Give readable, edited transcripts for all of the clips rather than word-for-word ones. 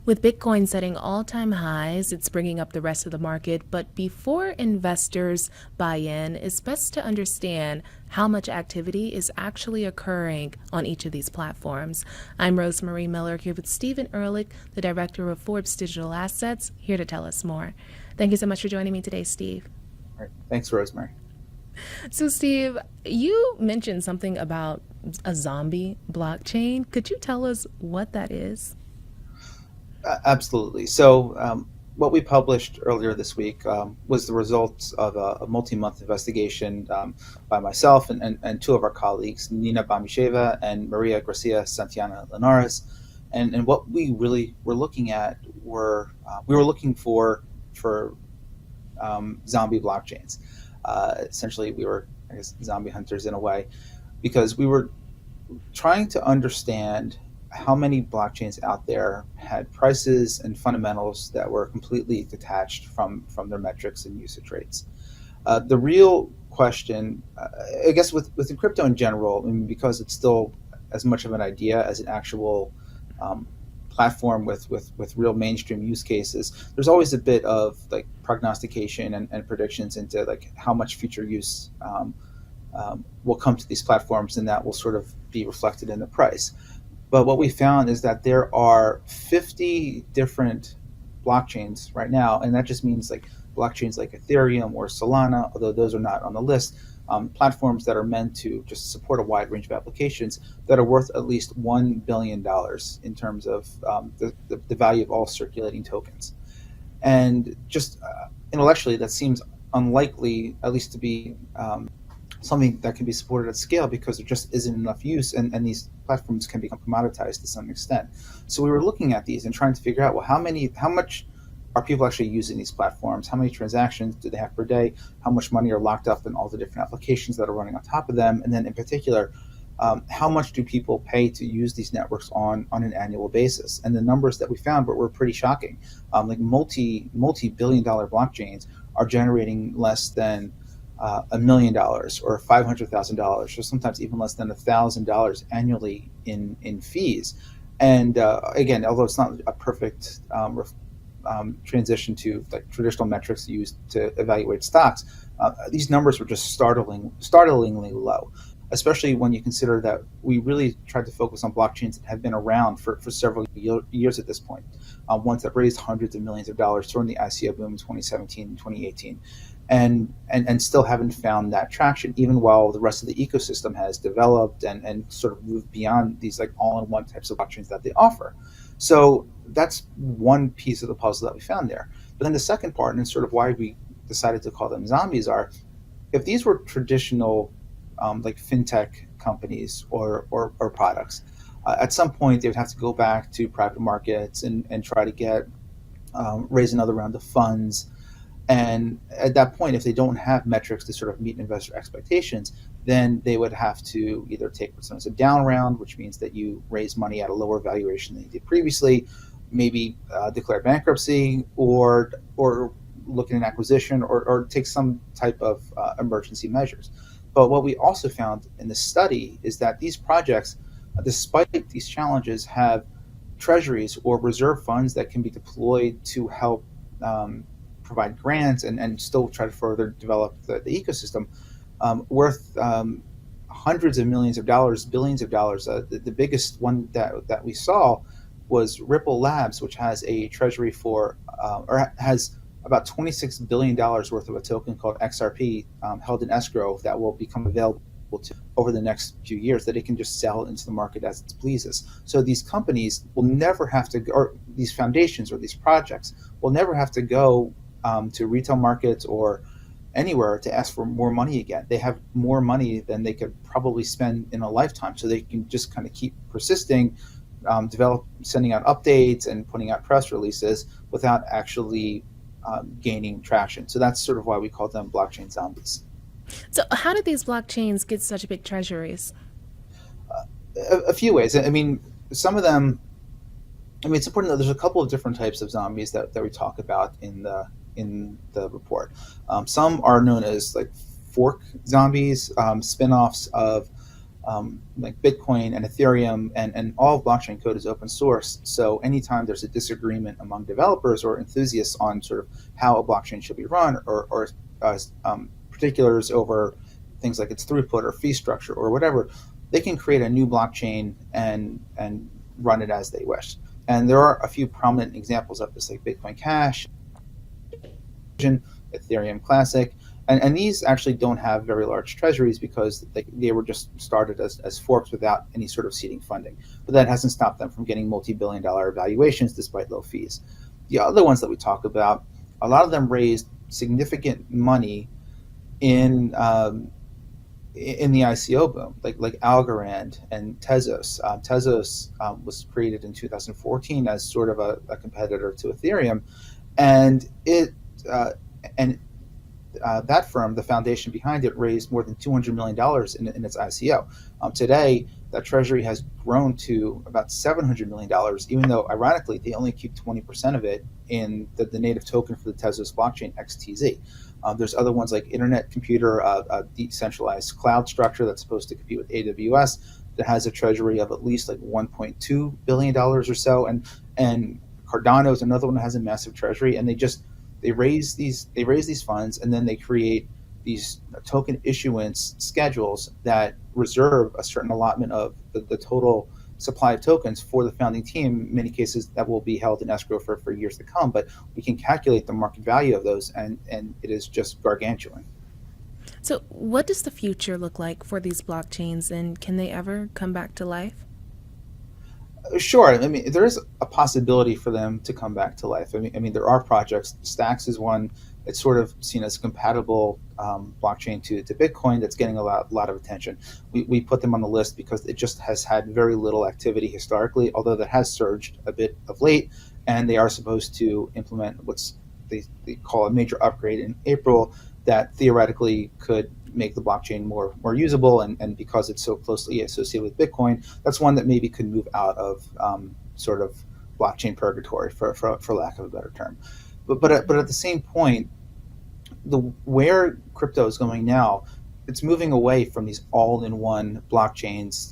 With Bitcoin setting all-time highs, it's bringing up the rest of the market, but before investors buy in, it's best to understand how much activity is actually occurring on each of these platforms. I'm Rosemary Miller here with Stephen Ehrlich, the director of Forbes Digital Assets, here to tell us more. Thank you so much for joining me today, Steve. All right. Thanks, Rosemary. So, Steve, you mentioned something about a zombie blockchain. Could you tell us what that is? Absolutely. So, what we published earlier this week was the results of a multi-month investigation by myself and two of our colleagues, Nina Bamisheva and Maria Gracia Santana Linares. And what we really were looking at we were looking for zombie blockchains. Essentially, we were, I guess, zombie hunters in a way, because we were trying to understand how many blockchains out there had prices and fundamentals that were completely detached from their metrics and usage rates. The real question, I guess, with crypto in general, I mean, because it's still as much of an idea as an actual platform with real mainstream use cases, there's always a bit of like prognostication and predictions into like how much future use will come to these platforms, and that will sort of be reflected in the price. But what we found is that there are 50 different blockchains right now, and that just means like blockchains like Ethereum or Solana, although those are not on the list, platforms that are meant to just support a wide range of applications that are worth at least $1 billion in terms of the value of all circulating tokens. And just intellectually, that seems unlikely, at least to be something that can be supported at scale, because there just isn't enough use, and these platforms can become commoditized to some extent. So we were looking at these and trying to figure out, well, how much are people actually using these platforms? How many transactions do they have per day? How much money are locked up in all the different applications that are running on top of them? And then in particular, how much do people pay to use these networks on an annual basis? And the numbers that we found were pretty shocking. Like multi-billion dollar blockchains are generating less than $1 million or $500,000, or sometimes even less than $1,000 annually in fees. And again, although it's not a perfect transition to like traditional metrics used to evaluate stocks, these numbers were just startlingly low, especially when you consider that we really tried to focus on blockchains that have been around for several years at this point, ones that raised hundreds of millions of dollars during the ICO boom in 2017 and 2018. And still haven't found that traction, even while the rest of the ecosystem has developed and sort of moved beyond these like all-in-one types of blockchains that they offer. So that's one piece of the puzzle that we found there. But then the second part, and sort of why we decided to call them zombies, are if these were traditional like fintech companies or products, at some point they would have to go back to private markets and try to raise another round of funds. And at that point, if they don't have metrics to sort of meet investor expectations, then they would have to either take what's known as a down round, which means that you raise money at a lower valuation than you did previously, maybe declare bankruptcy, or look at an acquisition, or take some type of emergency measures. But what we also found in the study is that these projects, despite these challenges, have treasuries or reserve funds that can be deployed to help provide grants and still try to further develop the ecosystem, worth hundreds of millions of dollars, billions of dollars. The biggest one that we saw was Ripple Labs, which has a treasury or has about $26 billion worth of a token called XRP held in escrow that will become available to over the next few years, that it can just sell into the market as it pleases. So these companies will never have to, or these foundations or these projects will never have to go to retail markets or anywhere to ask for more money again. They have more money than they could probably spend in a lifetime, so they can just kind of keep persisting, sending out updates and putting out press releases without actually gaining traction. So that's sort of why we call them blockchain zombies. So how did these blockchains get such big treasuries? A few ways. I mean, some of them, I mean, it's important that there's a couple of different types of zombies that we talk about in the report. Some are known as like fork zombies, spin-offs of like Bitcoin and Ethereum and all of blockchain code is open source. So anytime there's a disagreement among developers or enthusiasts on sort of how a blockchain should be run or particulars over things like its throughput or fee structure or whatever, they can create a new blockchain and run it as they wish. And there are a few prominent examples of this, like Bitcoin Cash, Ethereum Classic, and these actually don't have very large treasuries because they were just started as forks without any sort of seeding funding. But that hasn't stopped them from getting multi-billion-dollar valuations despite low fees. The other ones that we talk about, a lot of them raised significant money in the ICO boom, like Algorand and Tezos. Tezos was created in 2014 as sort of a competitor to Ethereum, and that firm, the foundation behind it, raised more than $200 million in its ICO. Today, that treasury has grown to about $700 million, even though, ironically, they only keep 20% of it in the native token for the Tezos blockchain, XTZ. There's other ones like Internet Computer, a decentralized cloud structure that's supposed to compete with AWS, that has a treasury of at least like $1.2 billion or so. And Cardano is another one that has a massive treasury, and they raise these funds, and then they create these token issuance schedules that reserve a certain allotment of the total supply of tokens for the founding team. In many cases, that will be held in escrow for years to come, but we can calculate the market value of those, and it is just gargantuan. So, what does the future look like for these blockchains, and can they ever come back to life? Sure. I mean, there is a possibility for them to come back to life. I mean, there are projects. Stacks is one. It's sort of seen as a compatible blockchain to Bitcoin that's getting a lot of attention. We put them on the list because it just has had very little activity historically, although that has surged a bit of late. And they are supposed to implement they call a major upgrade in April that theoretically could make the blockchain more usable, and because it's so closely associated with Bitcoin, that's one that maybe could move out of sort of blockchain purgatory, for lack of a better term. But at the same point, where crypto is going now, it's moving away from these all-in-one blockchains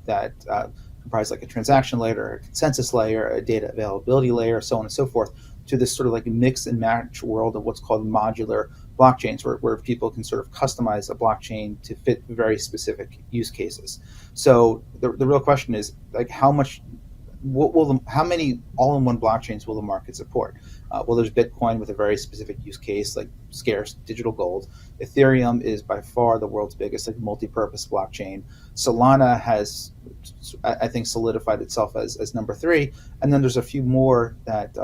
that comprise like a transaction layer, a consensus layer, a data availability layer, so on and so forth, to this sort of like mix and match world of what's called modular blockchains, where people can sort of customize a blockchain to fit very specific use cases. So the real question is, like, how many all-in-one blockchains will the market support? Well, there's Bitcoin with a very specific use case, like scarce digital gold. Ethereum is by far the world's biggest like multi-purpose blockchain. Solana has, I think, solidified itself as number 3, and then there's a few more that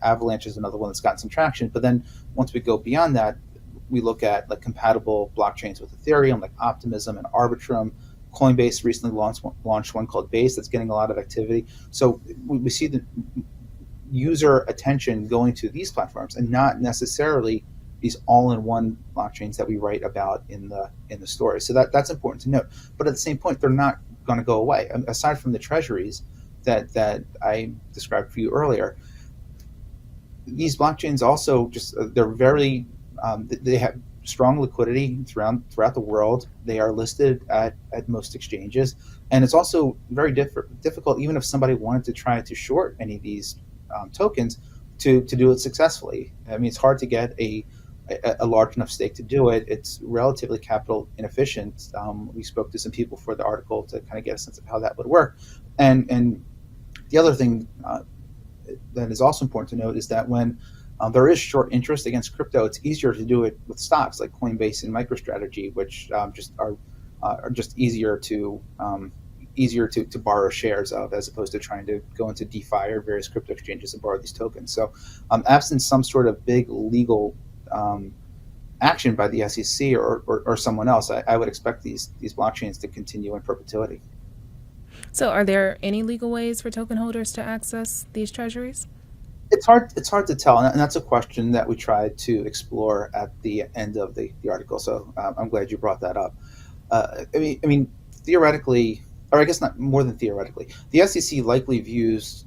Avalanche is another one that's gotten some traction. But then once we go beyond that, we look at like compatible blockchains with Ethereum, like Optimism and Arbitrum. Coinbase recently launched one called Base that's getting a lot of activity. So we see the user attention going to these platforms and not necessarily these all-in-one blockchains that we write about in the story. So that's important to note. But at the same point, they're not going to go away. Aside from the treasuries that I described for you earlier, these blockchains also they're very they have strong liquidity throughout the world. They are listed at most exchanges, and it's also very difficult, even if somebody wanted to try to short any of these tokens, to do it successfully. I mean, it's hard to get a large enough stake to do it. It's relatively capital inefficient. We spoke to some people for the article to kind of get a sense of how that would work. And the other thing that is also important to note is that when there is short interest against crypto, it's easier to do it with stocks like Coinbase and MicroStrategy, which are just easier to borrow shares of, as opposed to trying to go into DeFi or various crypto exchanges and borrow these tokens. So absent some sort of big legal action by the SEC or someone else, I would expect these blockchains to continue in perpetuity. So are there any legal ways for token holders to access these treasuries? It's hard to tell, and that's a question that we tried to explore at the end of the article. So I'm glad you brought that up. I mean, theoretically, or I guess not more than theoretically, the SEC likely views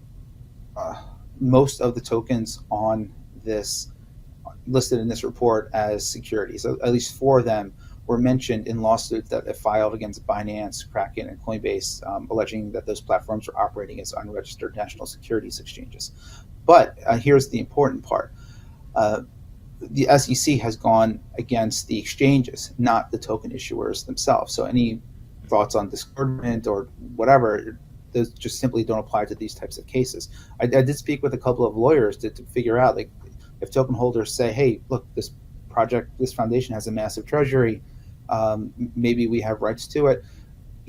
most of the tokens on this listed in this report as securities. So at least 4 of them were mentioned in lawsuits that have filed against Binance, Kraken, and Coinbase, alleging that those platforms are operating as unregistered national securities exchanges. But here's the important part. The SEC has gone against the exchanges, not the token issuers themselves. So any thoughts on disgorgement or whatever, those just simply don't apply to these types of cases. I did speak with a couple of lawyers to figure out, like, if token holders say, hey, look, this project, this foundation has a massive treasury, maybe we have rights to it.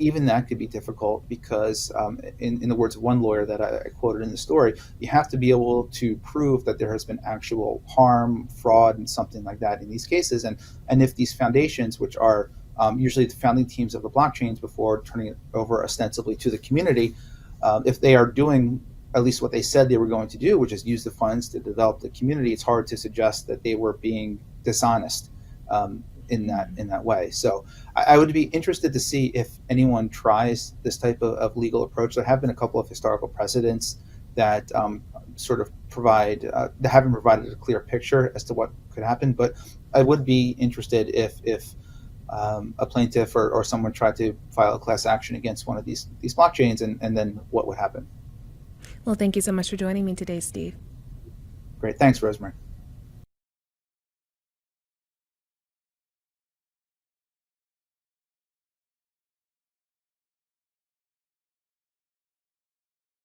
Even that could be difficult because, in the words of one lawyer that I quoted in the story, you have to be able to prove that there has been actual harm, fraud, and something like that in these cases. And if these foundations, which are usually the founding teams of the blockchains before turning it over ostensibly to the community, if they are doing at least what they said they were going to do, which is use the funds to develop the community, it's hard to suggest that they were being dishonest in that way. So I would be interested to see if anyone tries this type of legal approach. There have been a couple of historical precedents that sort of provide that haven't provided a clear picture as to what could happen. But I would be interested if a plaintiff or someone tried to file a class action against one of these blockchains, and then what would happen. Well, thank you so much for joining me today, Steve. Great. Thanks, Rosemary.